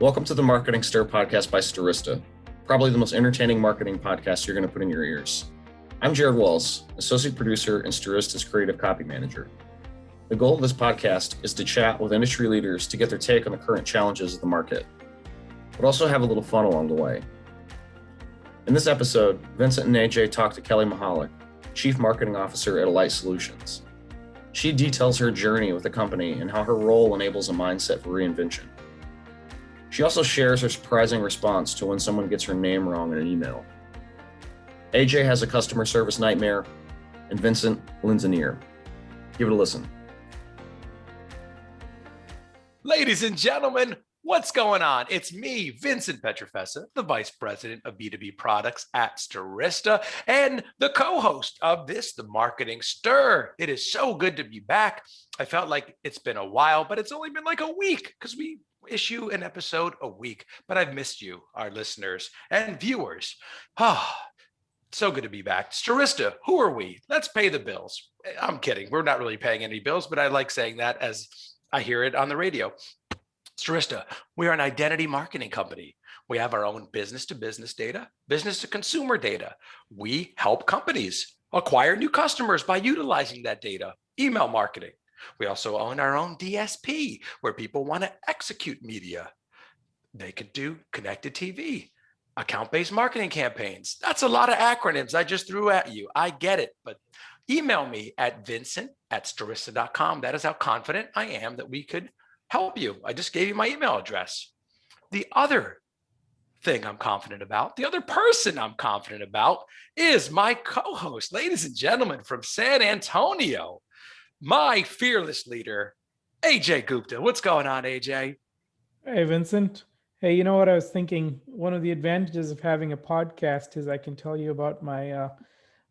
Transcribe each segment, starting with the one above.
Welcome to the Marketing Stir podcast by Stirista, probably the most entertaining marketing podcast you're going to put in your ears. I'm Jared Walls, associate producer and Stirista's creative copy manager. The goal of this podcast is to chat with industry leaders to get their take on the current challenges of the market, but also have a little fun along the way. In this episode, Vincent and AJ talk to Kelley Michalik, Chief Marketing Officer at Alight Solutions. She details her journey with the company and how her role enables a mindset for reinvention. She also shares her surprising response to when someone gets her name wrong in an email. AJ has a customer service nightmare, and Vincent lends an ear. Give it a listen. Ladies and gentlemen, what's going on? It's me, Vincent Pietrafesa, the Vice President of B2B Products at Stirista, and the co-host of this, The Marketing Stir. It is so good to be back. I felt like it's been a while, but it's only been like a week because we issue an episode a week. But I've missed you, our listeners and viewers. So good to be back. Stirista, who are we? Let's pay the bills. I'm kidding. We're not really paying any bills, but I like saying that as I hear it on the radio. Stirista, we are an identity marketing company. We have our own business-to-business data, business-to-consumer data. We help companies acquire new customers by utilizing that data. Email marketing. We also own our own DSP, where people want to execute media. They could do connected TV, account-based marketing campaigns. That's a lot of acronyms I just threw at you. I get it, but email me at vincent@stirista.com. That is how confident I am that we could help you. I just gave you my email address. The other thing I'm confident about, the other person I'm confident about is my co-host, ladies and gentlemen, from San Antonio, my fearless leader, AJ Gupta. What's going on, AJ? Hey, Vincent. Hey, you know what I was thinking? One of the advantages of having a podcast is I can tell you about my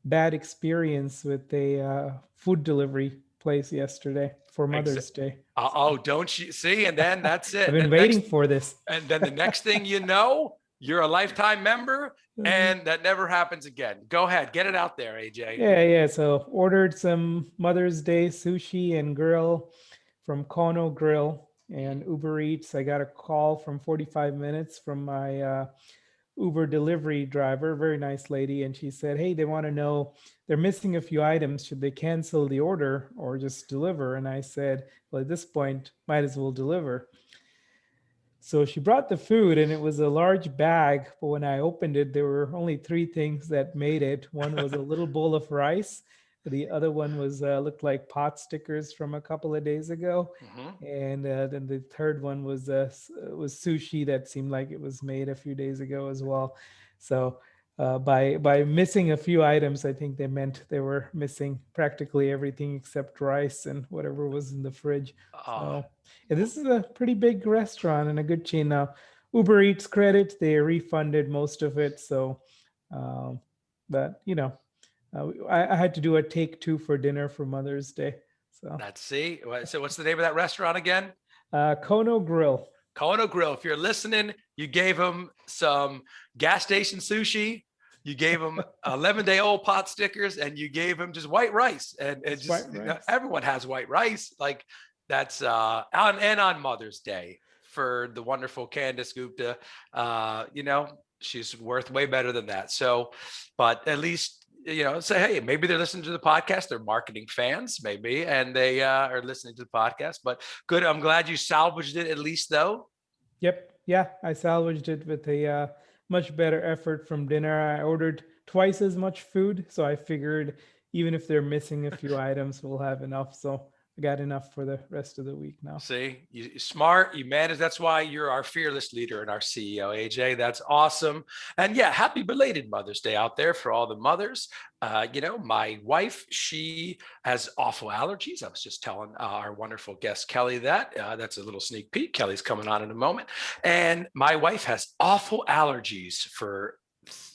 bad experience with a food delivery place yesterday for Mother's Day. Oh, don't you see? And then that's it. I've been waiting for this. And then the next thing you know, you're a lifetime member, and that never happens again. Go ahead, get it out there, AJ. Yeah. So ordered some Mother's Day sushi and grill from Kono Grill and Uber Eats. I got a call from 45 minutes from my Uber delivery driver, very nice lady, and she said, hey, they want to know they're missing a few items. Should they cancel the order or just deliver? And I said, well, at this point, might as well deliver. So she brought the food, and it was a large bag, but when I opened it, there were only three things that made it. One was a little bowl of rice. The other one was looked like pot stickers from a couple of days ago. Mm-hmm. And then the third one was sushi that seemed like it was made a few days ago as well. So by missing a few items, I think they meant they were missing practically everything except rice and whatever was in the fridge. So yeah, this is a pretty big restaurant and a good chain. Now, Uber Eats credit, they refunded most of it. So, but you know, I had to do a take two for dinner for Mother's Day. So let's see. So what's the name of that restaurant again? Kono Grill. Kono Grill. If you're listening, you gave them some gas station sushi. You gave them 11-day-old pot stickers, and you gave them just white rice. And it just everyone has white rice. Like that's on Mother's Day for the wonderful Candace Gupta. She's worth way better than that. So, but at least, say, hey, maybe they're listening to the podcast. They're marketing fans, maybe, and they are listening to the podcast. But good. I'm glad you salvaged it at least, though. Yep. Yeah, I salvaged it with a much better effort from dinner. I ordered twice as much food, so I figured even if they're missing a few items, we'll have enough. So I got enough for the rest of the week now. See, you're smart, you manage. That's why you're our fearless leader and our CEO, AJ. That's awesome. And yeah, happy belated Mother's Day out there for all the mothers. My wife, she has awful allergies. I was just telling our wonderful guest, Kelley, that. That's a little sneak peek. Kelley's coming on in a moment. And my wife has awful allergies for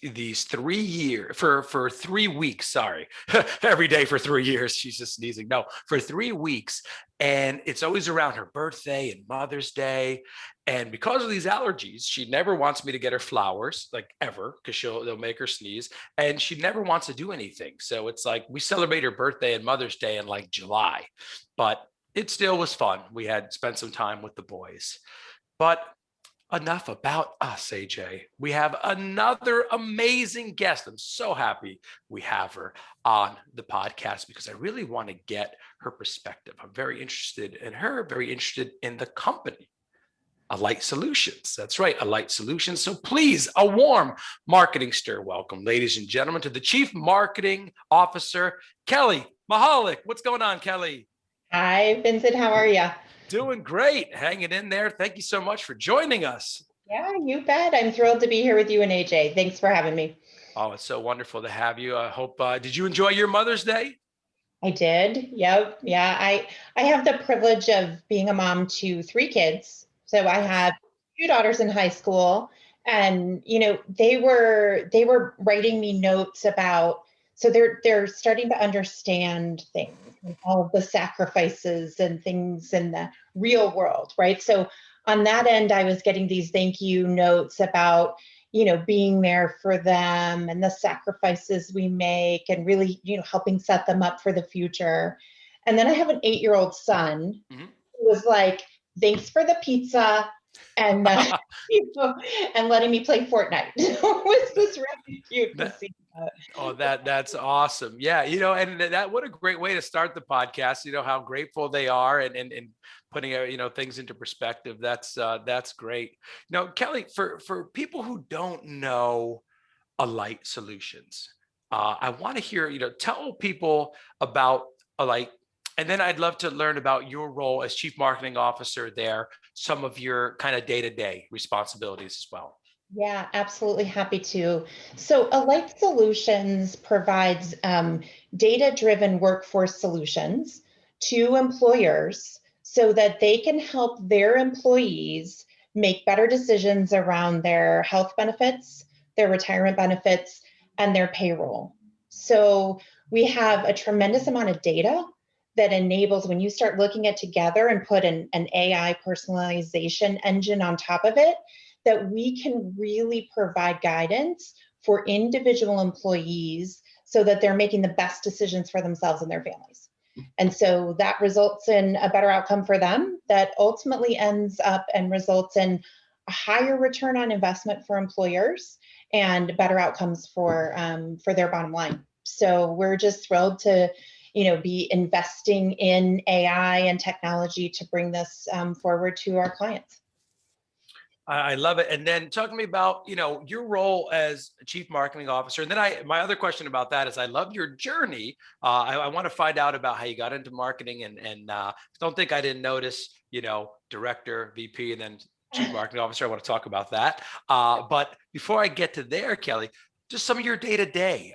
these 3 years for 3 weeks. Sorry, every day for 3 years. She's just sneezing. No, for 3 weeks. And it's always around her birthday and Mother's Day. And because of these allergies, she never wants me to get her flowers, like ever, because they'll make her sneeze. And she never wants to do anything. So it's like we celebrate her birthday and Mother's Day in like July, but it still was fun. We had spent some time with the boys. But enough about us, AJ. We have another amazing guest. I'm so happy we have her on the podcast because I really want to get her perspective. I'm very interested in her, very interested in the company. Alight Solutions. That's right, Alight Solutions. So please, a warm marketing stir welcome, ladies and gentlemen, to the Chief Marketing Officer, Kelley Michalik. What's going on, Kelley? Hi, Vincent. How are you? Doing great. Hanging in there. Thank you so much for joining us. Yeah, you bet. I'm thrilled to be here with you and AJ. Thanks for having me. Oh, it's so wonderful to have you. I hope, did you enjoy your Mother's Day? I did. Yep. Yeah. I have the privilege of being a mom to 3 kids. So I have 2 daughters in high school, and they were writing me notes about, so they're starting to understand things and all of the sacrifices and things in the real world, right? So on that end, I was getting these thank you notes about being there for them and the sacrifices we make and really, helping set them up for the future. And then I have an 8-year-old son who was like, thanks for the pizza and, and letting me play Fortnite. It was just really cute to see that. Oh, that's awesome. Yeah. And that, what a great way to start the podcast, how grateful they are and putting, things into perspective. That's great. Now, Kelley, for people who don't know Alight Solutions, I want to hear, tell people about Alight. And then I'd love to learn about your role as Chief Marketing Officer there, some of your kind of day-to-day responsibilities as well. Yeah, absolutely happy to. So Alight Solutions provides data-driven workforce solutions to employers so that they can help their employees make better decisions around their health benefits, their retirement benefits, and their payroll. So we have a tremendous amount of data that enables, when you start looking at together and put an AI personalization engine on top of it, that we can really provide guidance for individual employees so that they're making the best decisions for themselves and their families. And so that results in a better outcome for them that ultimately ends up and results in a higher return on investment for employers and better outcomes for their bottom line. So we're just thrilled to be investing in AI and technology to bring this forward to our clients. I love it. And then talk to me about, your role as Chief Marketing Officer. And then my other question about that is I love your journey. I want to find out about how you got into marketing and don't think I didn't notice, Director, VP, and then Chief Marketing Officer. I want to talk about that. But before I get to there, Kelley, just some of your day-to-day,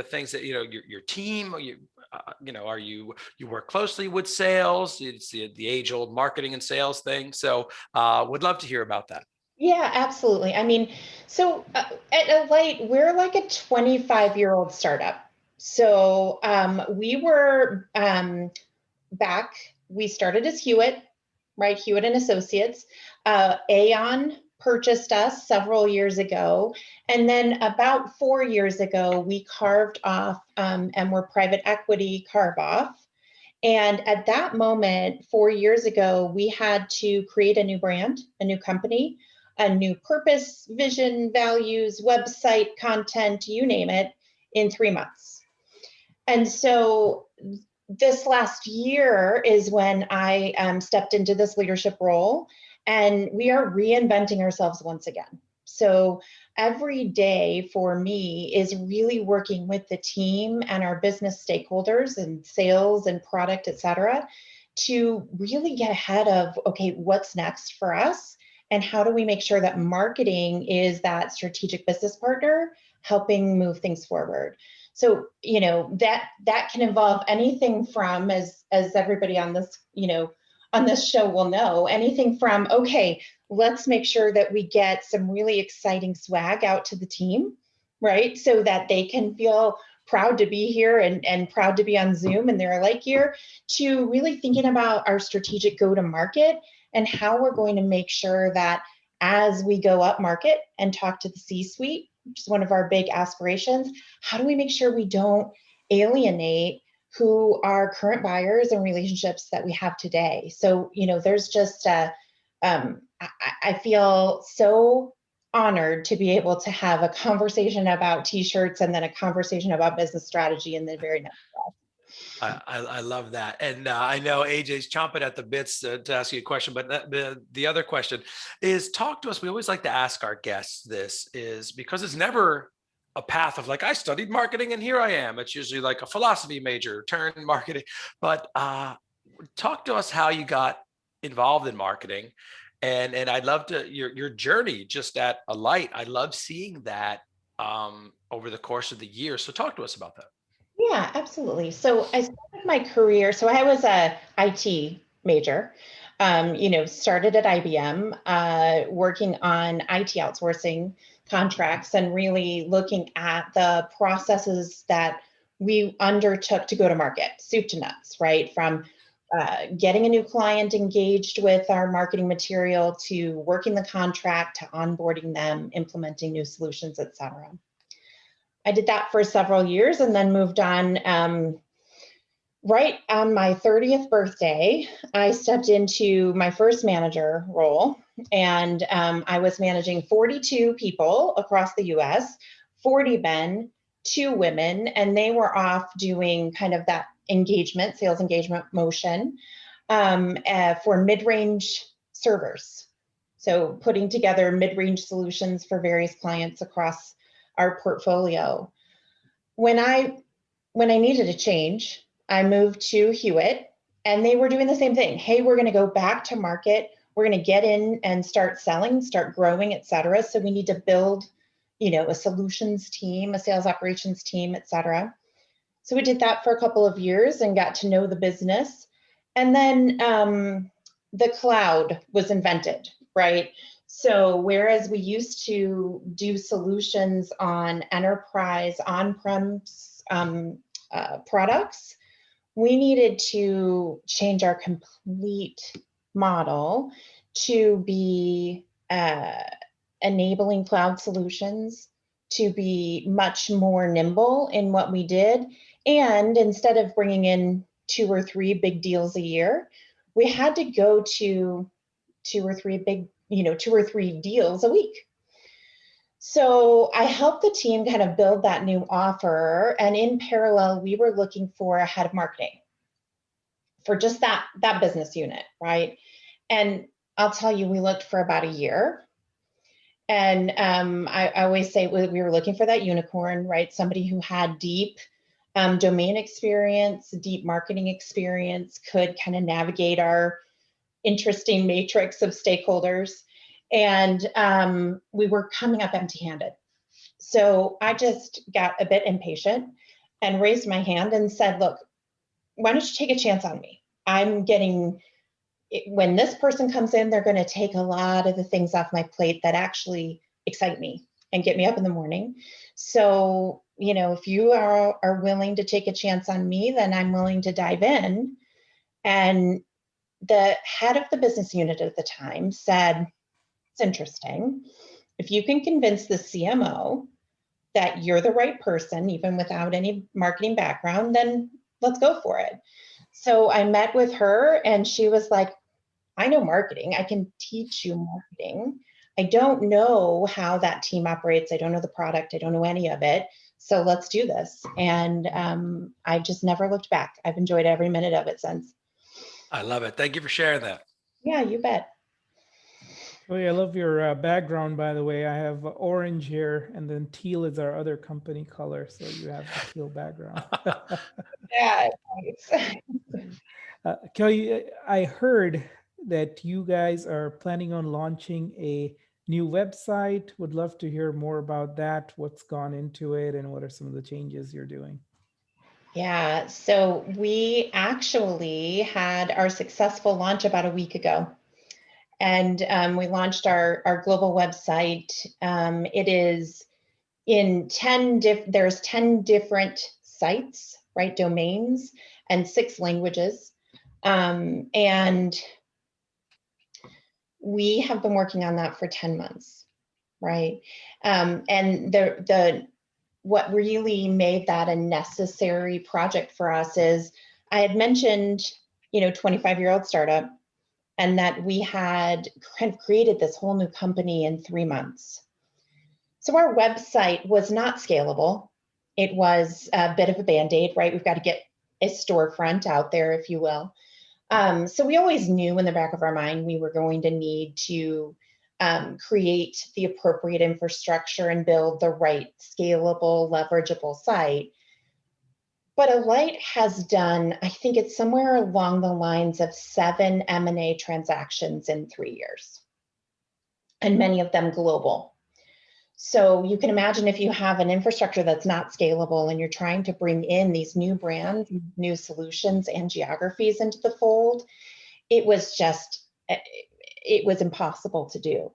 things that, your team, are you work closely with sales? It's the age-old marketing and sales thing. So would love to hear about that. Yeah, absolutely. I mean, so at Alight, we're like a 25-year-old startup. So we were we started as Hewitt, right? Hewitt and Associates. Aon purchased us several years ago. And then about 4 years ago, we carved off and were private equity carve off. And at that moment, 4 years ago, we had to create a new brand, a new company, a new purpose, vision, values, website, content, you name it, in 3 months. And so this last year is when I stepped into this leadership role, and we are reinventing ourselves once again. So every day for me is really working with the team and our business stakeholders and sales and product, et cetera, to really get ahead of, okay, what's next for us? And how do we make sure that marketing is that strategic business partner helping move things forward? So, that can involve anything from, as everybody on this, on this show will know, anything from, okay, let's make sure that we get some really exciting swag out to the team, right? So that they can feel proud to be here and proud to be on Zoom in their Alight gear, to really thinking about our strategic go-to-market and how we're going to make sure that as we go up market and talk to the C-suite, which is one of our big aspirations, how do we make sure we don't alienate who are current buyers and relationships that we have today? So, there's just I feel so honored to be able to have a conversation about t-shirts and then a conversation about business strategy in the very next breath. I love that. And I know AJ's chomping at the bits to ask you a question, but the other question is, talk to us. We always like to ask our guests this, is because it's never a path of like, I studied marketing and here I am. It's usually like a philosophy major turned marketing. But talk to us how you got involved in marketing. And I'd love to, your journey just at Alight. I love seeing that over the course of the year. So talk to us about that. Yeah, absolutely. So I started my career. So I was a IT major, started at IBM, working on IT outsourcing contracts and really looking at the processes that we undertook to go to market, soup to nuts, right? From getting a new client engaged with our marketing material to working the contract to onboarding them, implementing new solutions, et cetera. I did that for several years and then moved on. Right on my 30th birthday, I stepped into my first manager role, and I was managing 42 people across the US, 40 men, 2 women, and they were off doing kind of that engagement, sales engagement motion for mid-range servers. So putting together mid-range solutions for various clients across our portfolio. When I needed a change, I moved to Hewitt, and they were doing the same thing. Hey, we're going to go back to market. We're going to get in and start selling, start growing, et cetera. So we need to build, a solutions team, a sales operations team, et cetera. So we did that for a couple of years and got to know the business. And then the cloud was invented, right? So whereas we used to do solutions on enterprise on-prem products, we needed to change our complete model to be enabling cloud solutions, to be much more nimble in what we did. And instead of bringing in 2 or 3 big deals a year, we had to go to 2 or 3 deals a week. So I helped the team kind of build that new offer. And in parallel, we were looking for a head of marketing for just that business unit, right? And I'll tell you, we looked for about a year. And I always say we were looking for that unicorn, right? Somebody who had deep domain experience, deep marketing experience, could kind of navigate our interesting matrix of stakeholders. And we were coming up empty-handed. So I just got a bit impatient and raised my hand and said, look, why don't you take a chance on me? When this person comes in, they're going to take a lot of the things off my plate that actually excite me and get me up in the morning. So, if you are willing to take a chance on me, then I'm willing to dive in. And the head of the business unit at the time said, it's interesting. If you can convince the CMO that you're the right person, even without any marketing background, then let's go for it. So I met with her and she was like, I know marketing. I can teach you marketing. I don't know how that team operates. I don't know the product. I don't know any of it. So let's do this. And I just never looked back. I've enjoyed every minute of it since. I love it. Thank you for sharing that. Yeah, you bet. Oh, yeah, I love your background, by the way. I have orange here, and then teal is our other company color. So you have the teal background. Yeah, nice. Kelley, I heard that you guys are planning on launching a new website. Would love to hear more about that. What's gone into it, and what are some of the changes you're doing? Yeah, so we actually had our successful launch about a week ago. And we launched our global website. It is in there's 10 different sites, right, domains, and 6 languages. And we have been working on that for 10 months, right? And what really made that a necessary project for us is I had mentioned, 25-year-old startup. and that we had kind of created this whole new company in 3 months. So our website was not scalable. It was a bit of a Band-Aid, right? We've got to get a storefront out there, if you will. So we always knew in the back of our mind we were going to need to create the appropriate infrastructure and build the right scalable, leverageable site. But Alight has done, I think it's somewhere along the lines of 7 M&A transactions in 3 years, and many of them global. So you can imagine if you have an infrastructure that's not scalable and you're trying to bring in these new brands, new solutions and geographies into the fold, it was impossible to do.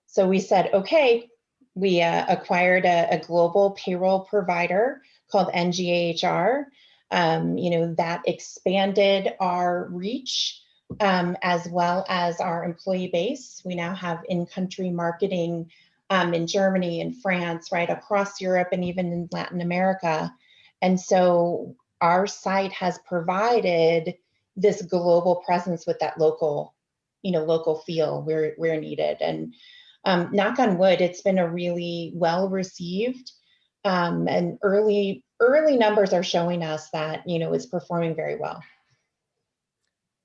So we said, okay, we acquired a global payroll provider called NGAHR. That expanded our reach as well as our employee base. We now have in-country marketing in Germany and France, right across Europe and even in Latin America. And so our site has provided this global presence with that local feel where needed. And knock on wood, it's been a really well received, and early numbers are showing us that it's performing very well.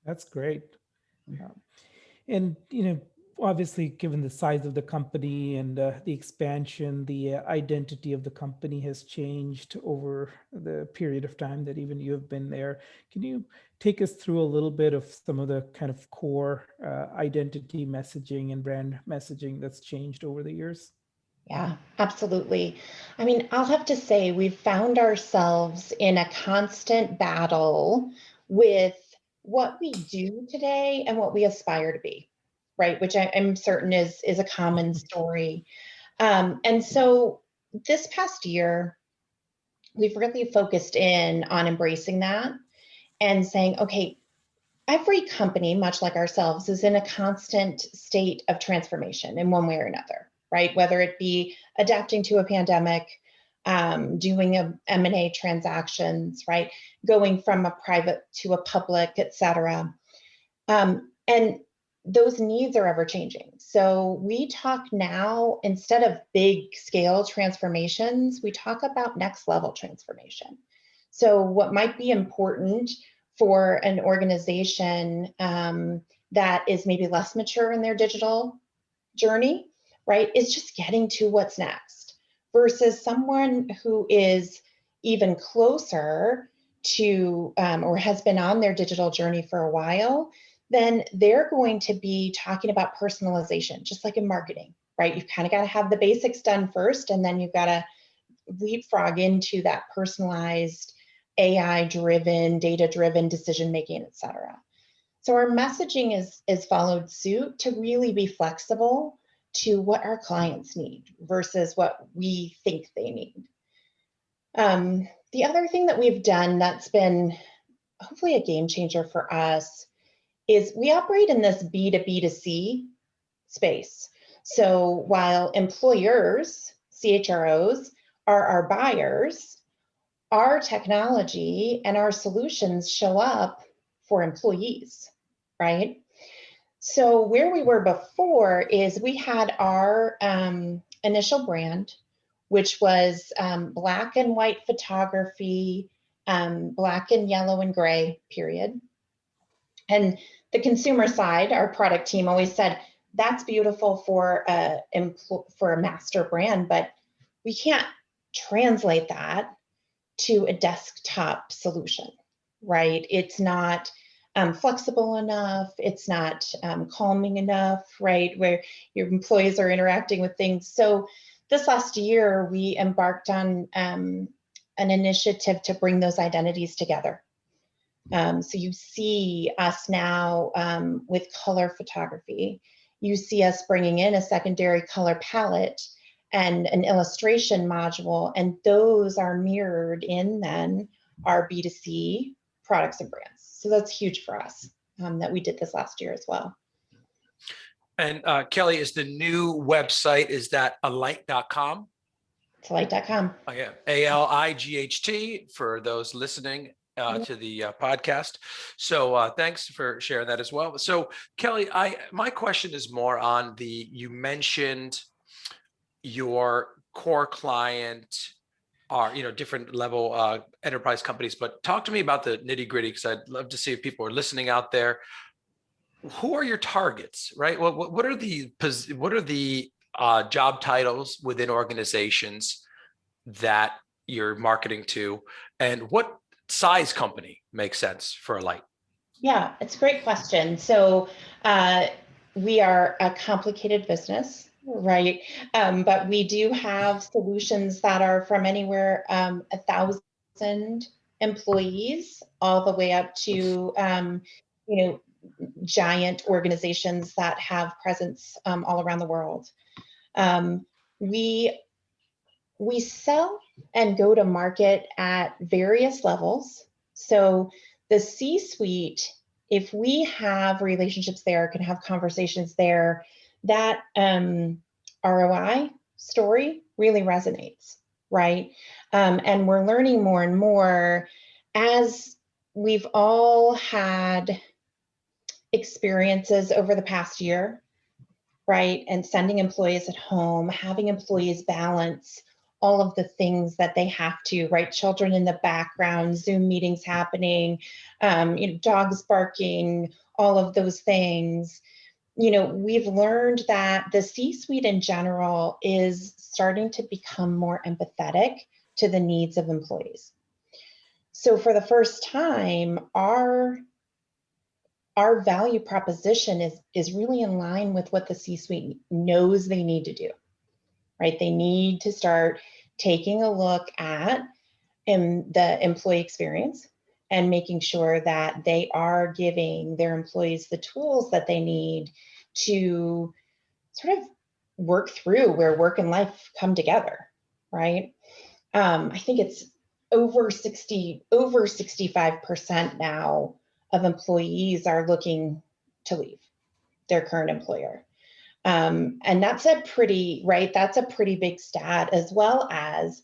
That's great. And obviously, given the size of the company and the expansion, the identity of the company has changed over the period of time that even you have been there. Can you take us through a little bit of some of the kind of core identity messaging and brand messaging that's changed over the years? Yeah, absolutely. I mean, I'll have to say we've found ourselves in a constant battle with what we do today and what we aspire to be, right? Which I'm certain is a common story. And so this past year, we've really focused in on embracing that and saying, okay, every company, much like ourselves, is in a constant state of transformation in one way or another, right? Whether it be adapting to a pandemic, doing M&A transactions, right? Going from a private to a public, et cetera. And those needs are ever changing. So we talk now, instead of big scale transformations, we talk about next level transformation. So what might be important for an organization that is maybe less mature in their digital journey, right, is just getting to what's next, versus someone who is even closer to or has been on their digital journey for a while. Then they're going to be talking about personalization, just like in marketing, right? You've kind of got to have the basics done first, and then you've got to leapfrog into that personalized, AI-driven, data-driven decision-making, et cetera. So our messaging is followed suit to really be flexible to what our clients need versus what we think they need. The other thing that we've done that's been hopefully a game changer for us is we operate in this B2B2C space. So while employers, CHROs, are our buyers, our technology and our solutions show up for employees, right? So where we were before is we had our initial brand, which was black and white photography, black and yellow and gray, period. And the consumer side, our product team always said, that's beautiful for a master brand, but we can't translate that to a desktop solution, right? It's not flexible enough. It's not calming enough, right? Where your employees are interacting with things. So this last year, we embarked on an initiative to bring those identities together. So you see us now with color photography. You see us bringing in a secondary color palette and an illustration module, and those are mirrored in then our B2C products and brands. So that's huge for us that we did this last year as well. And Kelley, is the new website, is that alight.com? It's alight.com. Oh, yeah. ALIGHT for those listening. to the podcast. So thanks for sharing that as well. So Kelley, my question is more on you mentioned your core client are, different level enterprise companies, but talk to me about the nitty gritty, because I'd love to see if people are listening out there. Who are your targets, right? What are the job titles within organizations that you're marketing to, and what size company makes sense for Alight? Yeah, it's a great question. So we are a complicated business, right? But we do have solutions that are from anywhere 1,000 employees all the way up to giant organizations that have presence all around the world. We sell and go to market at various levels. So the C-suite, if we have relationships there, can have conversations there, that ROI story really resonates, right? And we're learning more and more as we've all had experiences over the past year, right? And sending employees at home, having employees balance all of the things that they have to, right? Children in the background, Zoom meetings happening, dogs barking, all of those things. We've learned that the C-suite in general is starting to become more empathetic to the needs of employees. So for the first time, our value proposition is really in line with what the C-suite knows they need to do, right? They need to start taking a look at the employee experience and making sure that they are giving their employees the tools that they need to sort of work through where work and life come together, right? I think it's over 65% now of employees are looking to leave their current employer. And that's a pretty big stat, as well as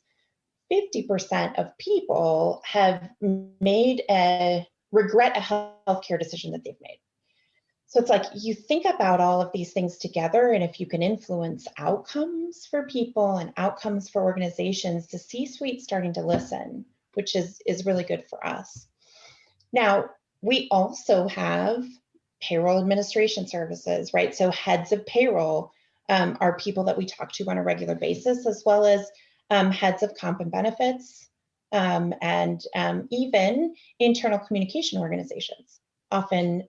50% of people have regret a healthcare decision that they've made. So it's like you think about all of these things together, and if you can influence outcomes for people and outcomes for organizations, the C-suite's starting to listen, which is really good for us. Now, we also have payroll administration services, right? So heads of payroll are people that we talk to on a regular basis, as well as heads of comp and benefits, and even internal communication organizations often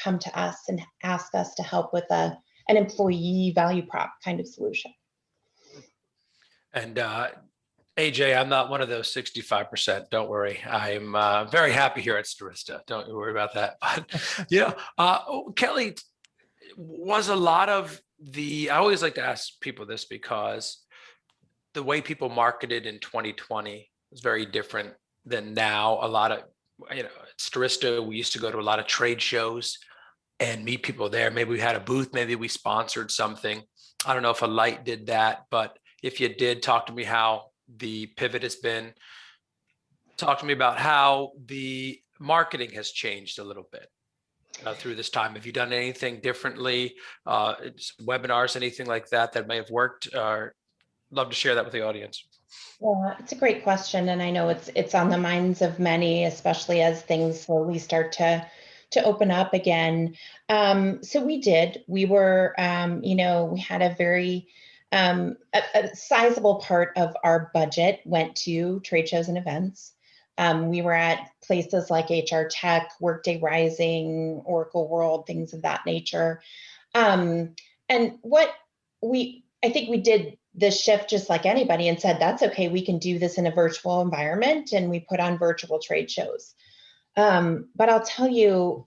come to us and ask us to help with an employee value prop kind of solution. And AJ, I'm not one of those 65%. Don't worry. I'm very happy here at Stirista. Don't you worry about that. But Kelley, was a lot of I always like to ask people this, because the way people marketed in 2020 was very different than now. A lot of, at Stirista, we used to go to a lot of trade shows and meet people there. Maybe we had a booth, maybe we sponsored something. I don't know if Alight did that, but if you did, talk to me how the pivot has been. Talk to me about how the marketing has changed a little bit through this time. Have you done anything differently? Webinars, anything like that may have worked? Love to share that with the audience. Well, it's a great question, and I know it's on the minds of many, especially as things slowly start to open up again. So we did. We were, we had a very a sizable part of our budget went to trade shows and events. We were at places like HR Tech, Workday Rising, Oracle World, things of that nature. And I think we did this shift just like anybody and said, that's okay, we can do this in a virtual environment, and we put on virtual trade shows. But I'll tell you,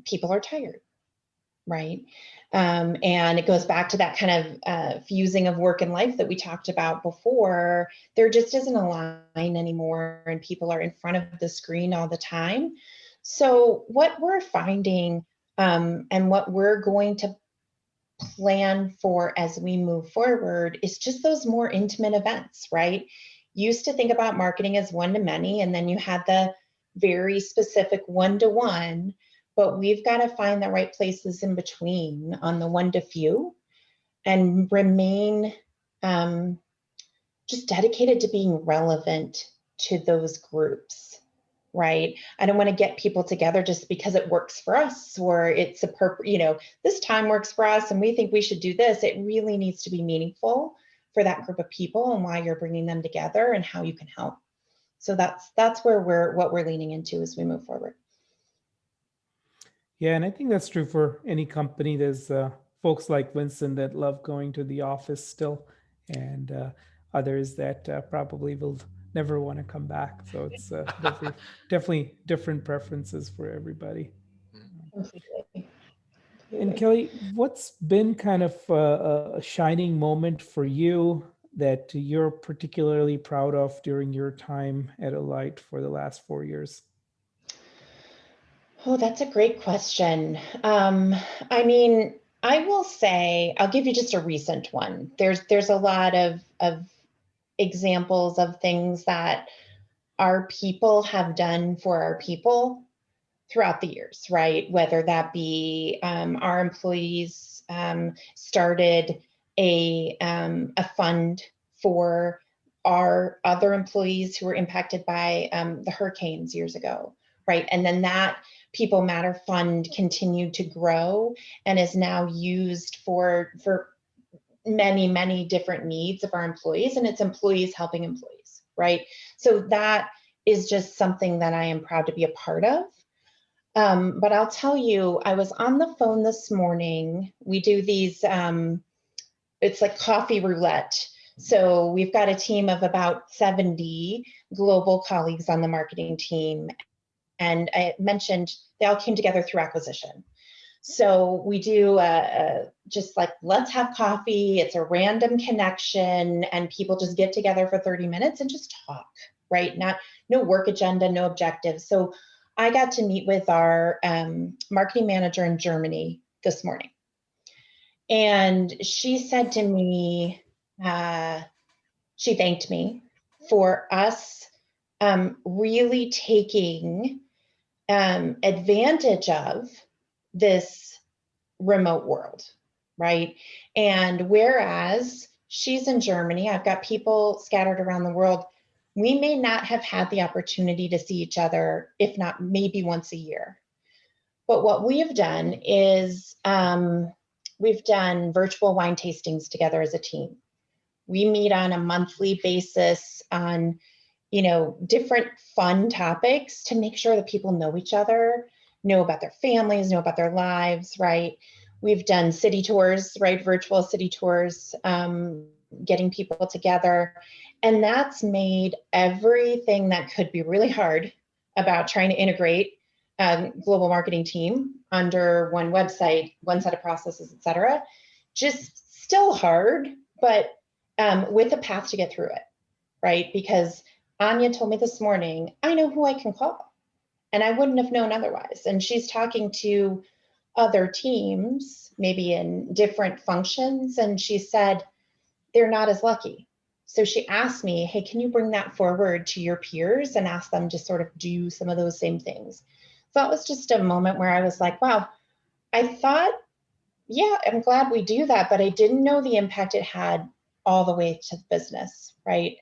people are tired, right? And it goes back to that kind of fusing of work and life that we talked about before. There just isn't a line anymore, and people are in front of the screen all the time. So what we're finding and what we're going to plan for as we move forward is just those more intimate events, right? used to think about marketing as one-to-many, and then you had the very specific one-to-one, but we've got to find the right places in between on the one-to-few and remain just dedicated to being relevant to those groups, right? I don't want to get people together just because it works for us, or it's this time works for us and we think we should do this. It really needs to be meaningful for that group of people and why you're bringing them together and how you can help. So that's where what we're leaning into as we move forward. Yeah, and I think that's true for any company. There's folks like Vincent that love going to the office still, and others that probably will never want to come back. So it's definitely different preferences for everybody. Completely. And Kelley, what's been kind of a shining moment for you that you're particularly proud of during your time at Alight for the last 4 years? Oh, that's a great question. I mean, I will say, I'll give you just a recent one. There's a lot of examples of things that our people have done for our people throughout the years, right? Whether that be our employees started a fund for our other employees who were impacted by the hurricanes years ago, right? And then that People Matter Fund continued to grow and is now used for many, many different needs of our employees, and it's employees helping employees, right? So that is just something that I am proud to be a part of. But I'll tell you, I was on the phone this morning. We do these, it's like coffee roulette. So we've got a team of about 70 global colleagues on the marketing team. And I mentioned they all came together through acquisition. So we do just like, let's have coffee. It's a random connection and people just get together for 30 minutes and just talk, right? No work agenda, no objectives. So I got to meet with our marketing manager in Germany this morning. And she said to me, she thanked me for us really taking advantage of this remote world, right? And whereas she's in Germany, I've got people scattered around the world, we may not have had the opportunity to see each other, if not maybe once a year. But what we have done is we've done virtual wine tastings together as a team. We meet on a monthly basis on, different fun topics to make sure that people know each other, know about their families, know about their lives, right? We've done city tours, right? Virtual city tours, getting people together. And that's made everything that could be really hard about trying to integrate a global marketing team under one website, one set of processes, et cetera, just still hard, but with a path to get through it, right? Because Anya told me this morning, I know who I can call, and I wouldn't have known otherwise. And she's talking to other teams, maybe in different functions, and she said, they're not as lucky. So she asked me, hey, can you bring that forward to your peers and ask them to sort of do some of those same things? So that was just a moment where I was like, wow, I thought, yeah, I'm glad we do that, but I didn't know the impact it had all the way to the business, right?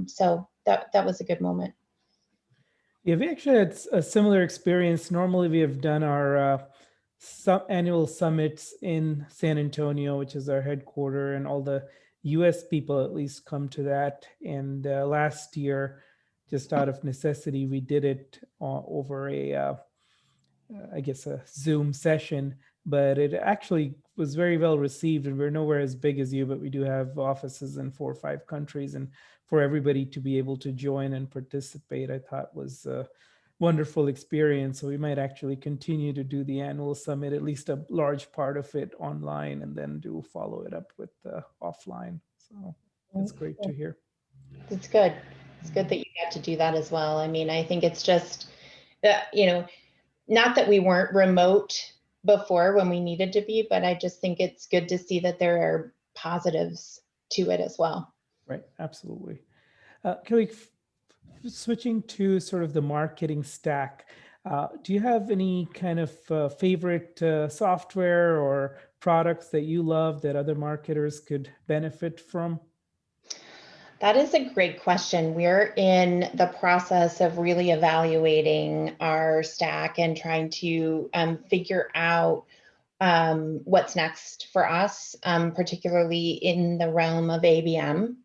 So that was a good moment. Yeah, we actually had a similar experience. Normally, we have done our annual summits in San Antonio, which is our headquarter, and all the US people at least come to that. And last year, just out of necessity, we did it over I guess, a Zoom session, but it actually was very well received. And we're nowhere as big as you, but we do have offices in 4 or 5 countries. And for everybody to be able to join and participate, I thought was a wonderful experience. So we might actually continue to do the annual summit, at least a large part of it online, and then follow it up with offline. So it's great to hear. It's good. It's good that you got to do that as well. I mean, I think it's just, not that we weren't remote before when we needed to be, but I just think it's good to see that there are positives to it as well. Right, absolutely. Kelley, switching to sort of the marketing stack, do you have any kind of favorite software or products that you love that other marketers could benefit from? That is a great question. We're in the process of really evaluating our stack and trying to figure out what's next for us, particularly in the realm of ABM.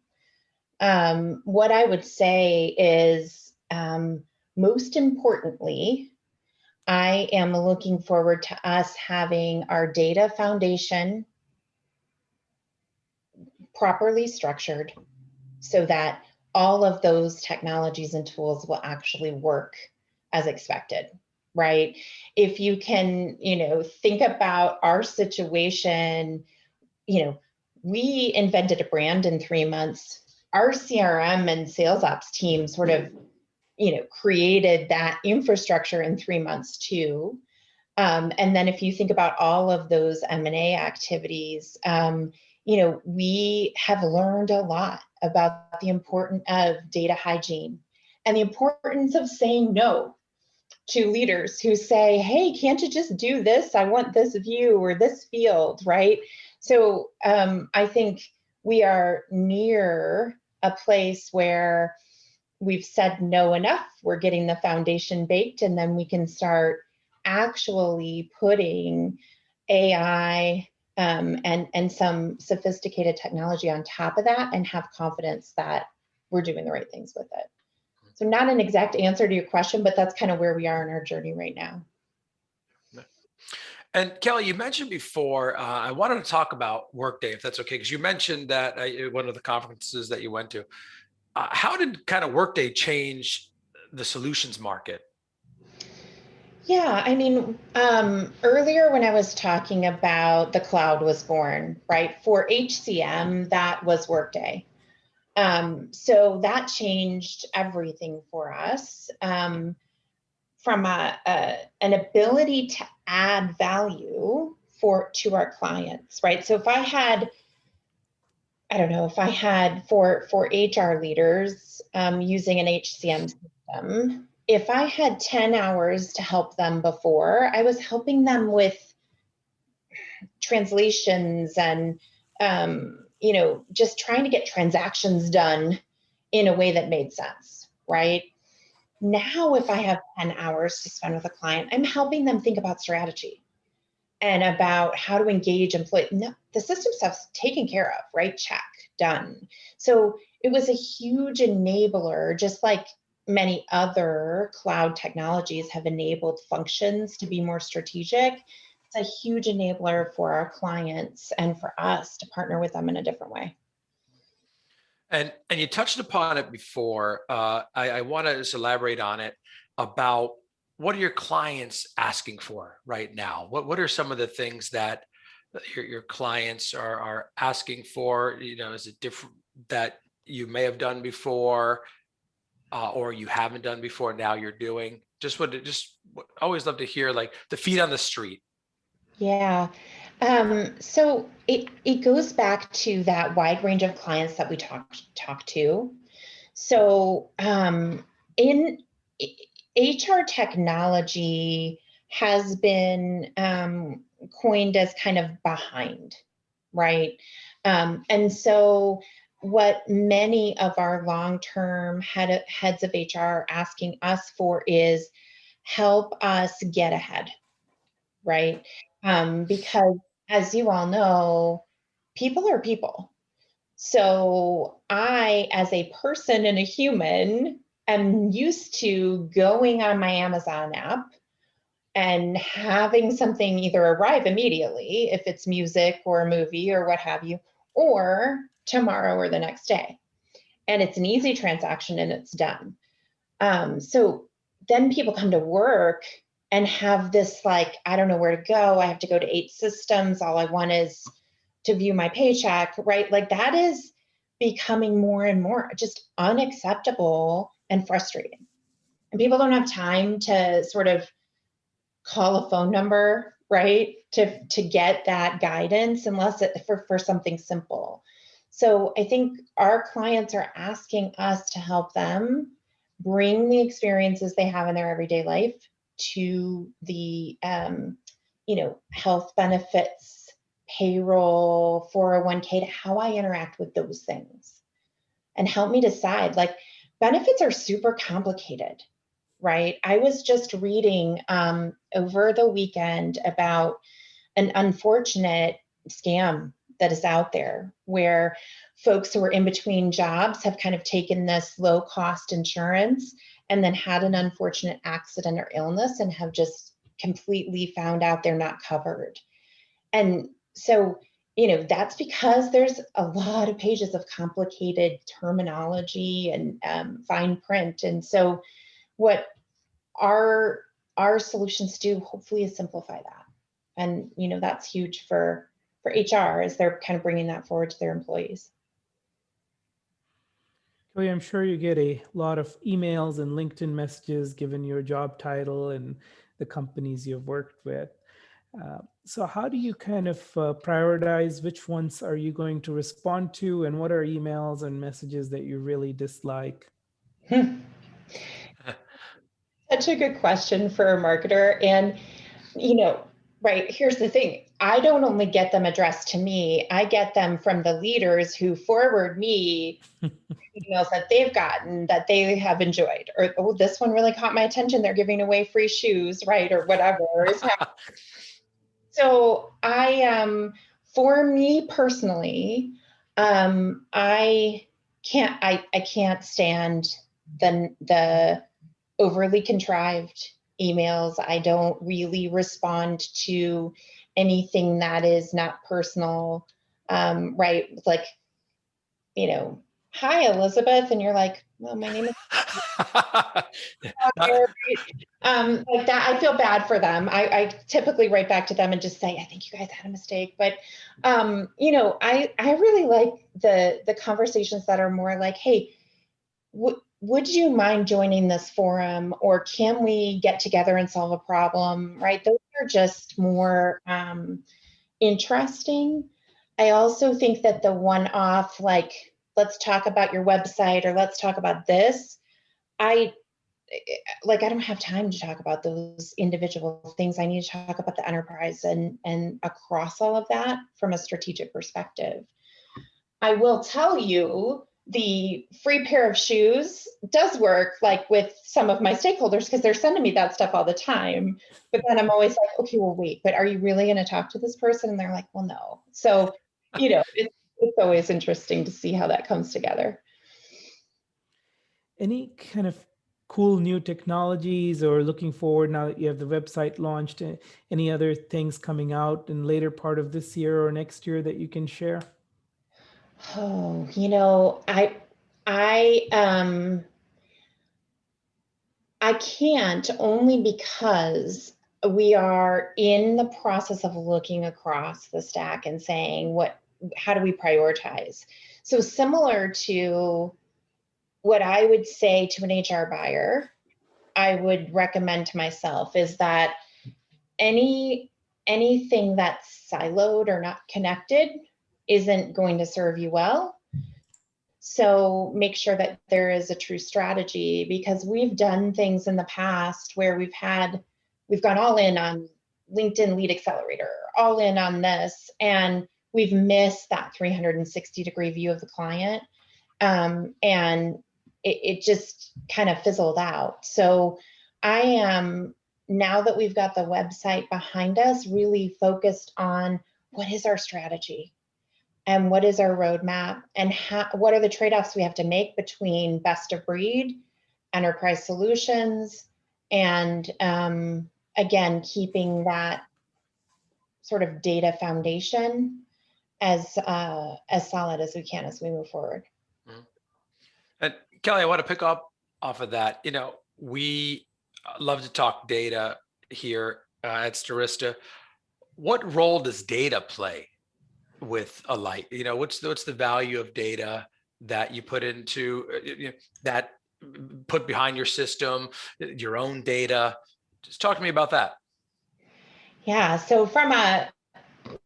What I would say is, most importantly, I am looking forward to us having our data foundation properly structured so that all of those technologies and tools will actually work as expected, right? If you can, think about our situation, we invented a brand in 3 months. Our CRM and sales ops team sort of, created that infrastructure in 3 months too. And then if you think about all of those M&A activities, we have learned a lot about the importance of data hygiene and the importance of saying no to leaders who say, hey, can't you just do this? I want this view or this field, right? So I think we are near a place where we've said no enough. We're getting the foundation baked, and then we can start actually putting AI and some sophisticated technology on top of that and have confidence that we're doing the right things with it. So not an exact answer to your question, but that's kind of where we are in our journey right now. And Kelley, you mentioned before, I wanted to talk about Workday, if that's okay, because you mentioned that at one of the conferences that you went to. How did kind of Workday change the solutions market? Yeah, I mean, earlier when I was talking about the cloud was born, right? For HCM, that was Workday. So that changed everything for us from an ability to add value to our clients, right? So if I had, for HR leaders using an HCM system, if I had 10 hours to help them before, I was helping them with translations and, just trying to get transactions done in a way that made sense, right? Now, if I have 10 hours to spend with a client, I'm helping them think about strategy and about how to engage employees. No, the system stuff's taken care of, right? Check, done. So it was a huge enabler, just like many other cloud technologies have enabled functions to be more strategic. It's a huge enabler for our clients and for us to partner with them in a different way. And you touched upon it before. I want to just elaborate on it about what are your clients asking for right now? What are some of the things that your clients are asking for? Is it different that you may have done before or you haven't done before, now you're doing? Just always love to hear like the feet on the street. Yeah. So it goes back to that wide range of clients that we talk to. So in HR technology has been coined as kind of behind, right? And so what many of our long-term heads of HR are asking us for is help us get ahead, right? Because as you all know, people are people. So I, as a person and a human, am used to going on my Amazon app and having something either arrive immediately, if it's music or a movie or what have you, or tomorrow or the next day. And it's an easy transaction and it's done. So then people come to work and have this like, I don't know where to go. I have to go to 8 systems. All I want is to view my paycheck, right? Like that is becoming more and more just unacceptable and frustrating. And people don't have time to sort of call a phone number, right? To get that guidance unless for something simple. So I think our clients are asking us to help them bring the experiences they have in their everyday life to the, health benefits, payroll, 401k, to how I interact with those things, and help me decide. Like, benefits are super complicated, right? I was just reading over the weekend about an unfortunate scam that is out there where folks who are in between jobs have kind of taken this low cost insurance and then had an unfortunate accident or illness and have just completely found out they're not covered. And so, that's because there's a lot of pages of complicated terminology and fine print. And so what our solutions do, hopefully, is simplify that. And that's huge for HR, as they're kind of bringing that forward to their employees. Kelley, I'm sure you get a lot of emails and LinkedIn messages given your job title and the companies you've worked with. So how do you kind of prioritize which ones are you going to respond to, and what are emails and messages that you really dislike? Such a good question for a marketer. And, right, here's the thing. I don't only get them addressed to me, I get them from the leaders who forward me emails that they've gotten that they have enjoyed, or, oh, this one really caught my attention, they're giving away free shoes, right, or whatever is happening. So for me personally, I can't stand the overly contrived emails. I don't really respond to anything that is not personal, right? Like, hi, Elizabeth, and you're like, well, my name is like that. I feel bad for them. I typically write back to them and just say, I think you guys had a mistake. But I really like the conversations that are more like, hey, would you mind joining this forum, or can we get together and solve a problem, right? Those are just more interesting. I also think that the one-off, like, let's talk about your website, or let's talk about this, I don't have time to talk about those individual things. I need to talk about the enterprise and across all of that from a strategic perspective. I will tell you, the free pair of shoes does work, like, with some of my stakeholders, because they're sending me that stuff all the time. But then I'm always like, okay, well, wait, but are you really going to talk to this person? And they're like, well, no. So, it's always interesting to see how that comes together. Any kind of cool new technologies, or looking forward now that you have the website launched, any other things coming out in later part of this year or next year that you can share? Oh, I can't, only because we are in the process of looking across the stack and saying, how do we prioritize? So similar to what I would say to an HR buyer, I would recommend to myself is that anything that's siloed or not connected isn't going to serve you well. So make sure that there is a true strategy, because we've done things in the past where we've gone all in on LinkedIn Lead Accelerator, all in on this, and we've missed that 360-degree view of the client. And it just kind of fizzled out. So I am, now that we've got the website behind us, really focused on what is our strategy and what is our roadmap, and what are the trade-offs we have to make between best of breed, enterprise solutions, and again, keeping that sort of data foundation as solid as we can as we move forward. Mm-hmm. And Kelley, I want to pick up off of that. We love to talk data here at Stirista. What role does data play with Alight? What's the value of data that you put into that put behind your system, your own data? Just talk to me about that. Yeah. So from a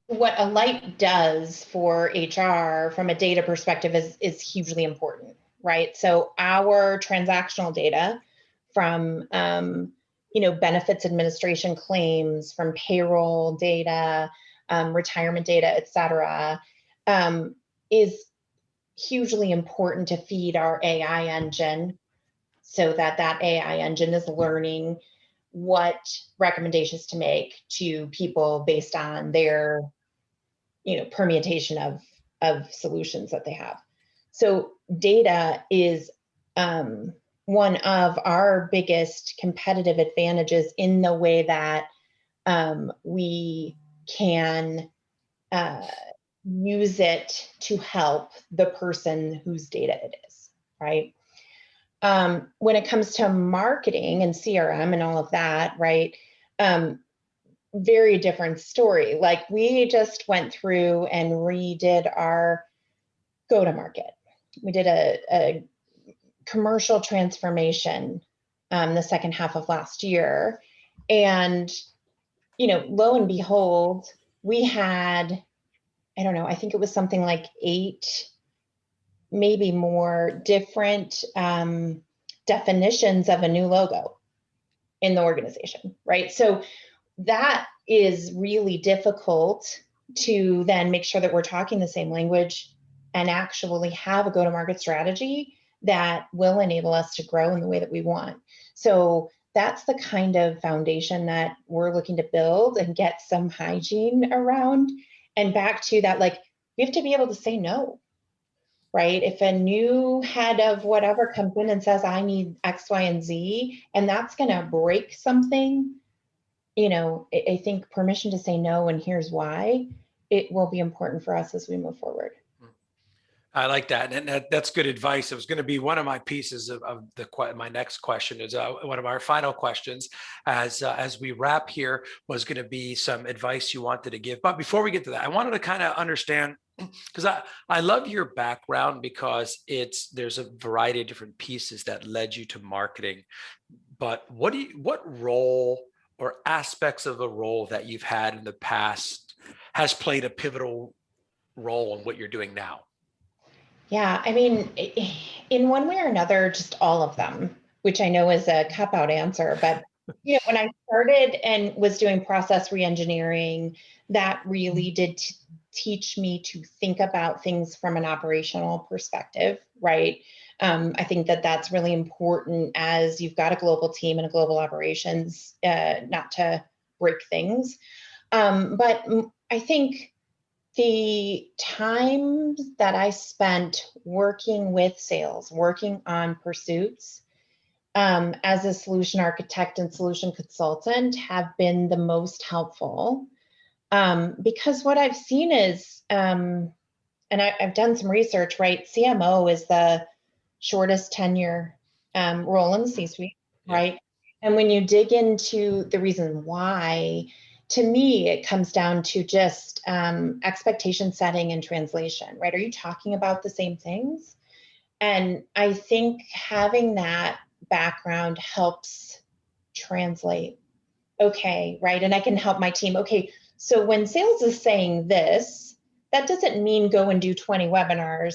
what Alight does for HR from a data perspective is hugely important, right? So our transactional data from benefits administration claims, from payroll data, retirement data, et cetera, is hugely important to feed our AI engine, so that AI engine is learning what recommendations to make to people based on their permutation of solutions that they have. So data is one of our biggest competitive advantages in the way that we can use it to help the person whose data it is, right? When it comes to marketing and CRM and all of that, right? Very different story. Like, we just went through and redid our go-to-market. We did a commercial transformation the second half of last year. And, lo and behold, we had, I don't know, I think it was something like 8, maybe more different definitions of a new logo in the organization, right? So that is really difficult to then make sure that we're talking the same language and actually have a go-to-market strategy that will enable us to grow in the way that we want. So that's the kind of foundation that we're looking to build and get some hygiene around. And back to that, like, we have to be able to say no, right? If a new head of whatever comes in and says, I need X, Y, and Z, and that's going to break something, I think permission to say no, and here's why, it will be important for us as we move forward. I like that, and that's good advice. It was going to be one of my pieces of my next question. Is one of our final questions as we wrap here, was going to be some advice you wanted to give. But before we get to that, I wanted to kind of understand, because I love your background, because there's a variety of different pieces that led you to marketing. But what role or aspects of the role that you've had in the past has played a pivotal role in what you're doing now? Yeah, I mean, in one way or another, just all of them, which I know is a cop-out answer. But when I started and was doing process reengineering, that really did teach me to think about things from an operational perspective, right? I think that that's really important as you've got a global team and a global operations, not to break things. But I think the time that I spent working with sales, working on pursuits, as a solution architect and solution consultant, have been the most helpful. Because what I've seen is, and I've done some research, right? CMO is the shortest tenure role in the C-suite, right? And when you dig into the reason why, to me, it comes down to just expectation setting and translation, right? Are you talking about the same things? And I think having that background helps translate. Okay, right? And I can help my team. Okay, so when sales is saying this, that doesn't mean go and do 20 webinars.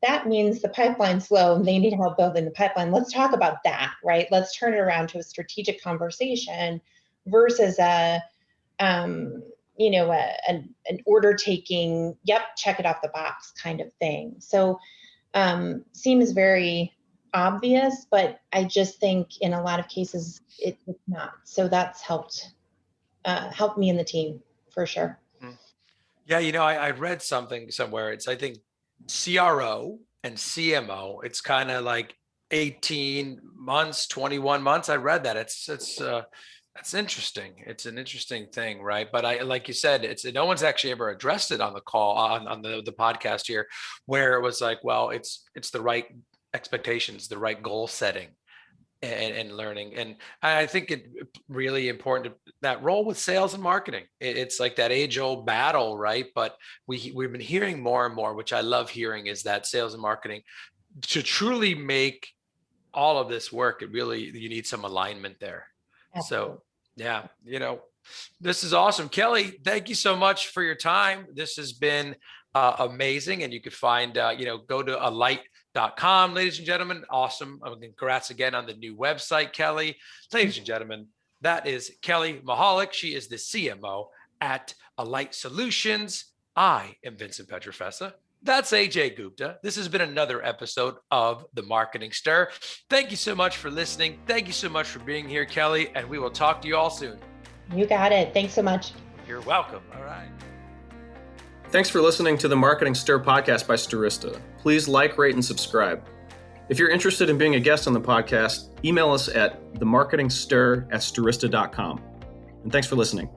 That means the pipeline's slow and they need help building the pipeline. Let's talk about that, right? Let's turn it around to a strategic conversation versus an order taking, yep, check it off the box kind of thing. So seems very obvious, but I just think in a lot of cases it's not. So that's helped me and the team for sure. Yeah, I read something somewhere. It's, I think, CRO and CMO. It's kind of like 18 months, 21 months. I read that. That's interesting. It's an interesting thing, right? But like you said, no one's actually ever addressed it on the call on the podcast here, where it was like, well, it's the right expectations, the right goal setting, and learning. And I think it really important, that role with sales and marketing. It's like that age-old battle, right? But we've been hearing more and more, which I love hearing, is that sales and marketing, to truly make all of this work, you need some alignment there. Absolutely. So yeah, This is awesome. Kelley, thank you so much for your time. This has been amazing. And you could find, go to alight.com, ladies and gentlemen. Awesome. Congrats again on the new website, Kelley. Ladies and gentlemen, that is Kelley Michalik. She is the CMO at Alight Solutions. I am Vincent Pietrafesa. That's AJ Gupta. This has been another episode of The Marketing Stir. Thank you so much for listening. Thank you so much for being here, Kelley, and we will talk to you all soon. You got it. Thanks so much. You're welcome. All right. Thanks for listening to the Marketing Stir podcast by Stirista. Please like, rate, and subscribe. If you're interested in being a guest on the podcast, email us at themarketingstir@stirista.com. And thanks for listening.